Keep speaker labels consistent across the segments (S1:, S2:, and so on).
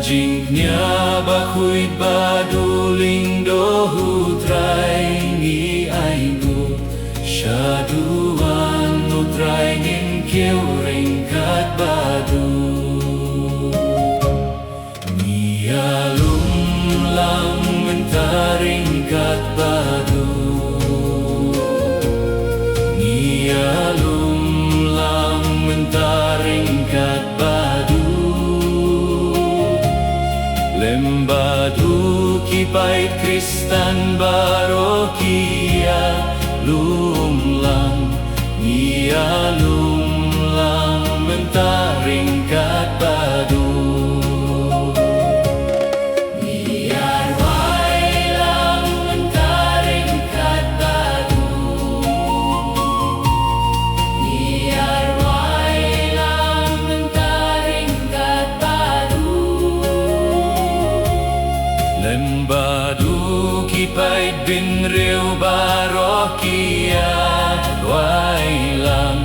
S1: Jingnya bakuit baduling dohu trai ngi aigu Syaduan no trai ngin kieu ringkat badu Ngialum lang mentaringkat badu Ngialum lang mentaringkat badu Lembadu kipait Kristan barokia lumlang Nia lumlang mentaringkat badu Niar wailang mentaringkat badu Niar wailang mentaringkat badu Lembadu kipait bin riu barokia wailang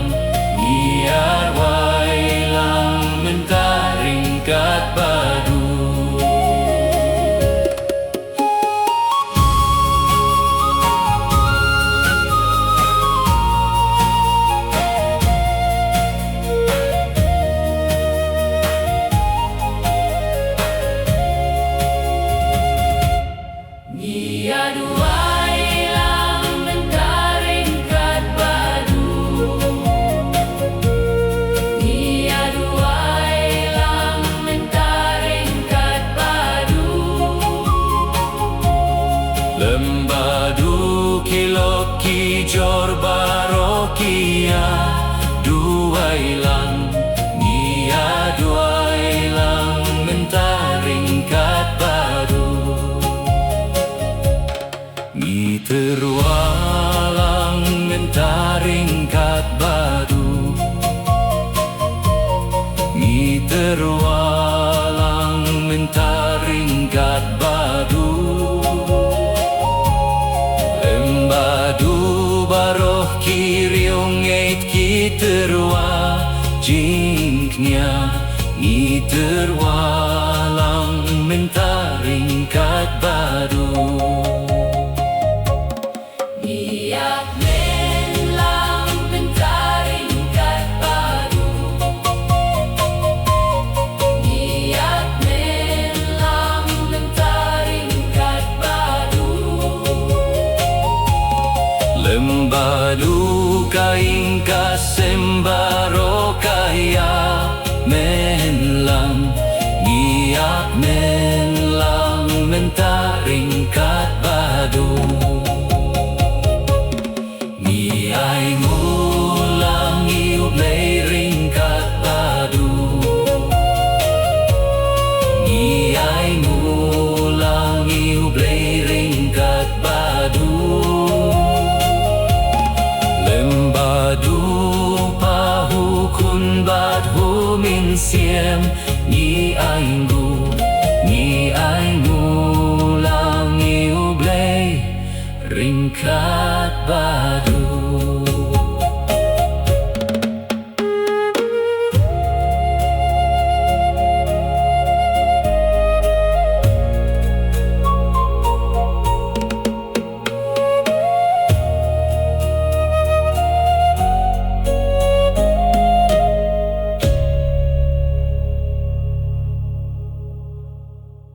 S1: Niar wailang mentaringkat badu Lembadu kiloki jor barokia duailang Nia duailang mentaringkat badu Ni terwalang mentaringkat badu Ni terwalang mentaringkat badu Lembadu baroh kiriung eit kiterwa jingknya Iterwalang mentaringkat badu Niat menlang mentaringkat badu Niat menlang mentaringkat badu Lembadu kaing kasembaro kaya menlang Niat menlang mentaringkat badu Niai ngulang iup ringkat badu Niai ngulang iup ringkat badu Lembadu pahukun badhu min siem Ni ainggu lang iublay ringkat badu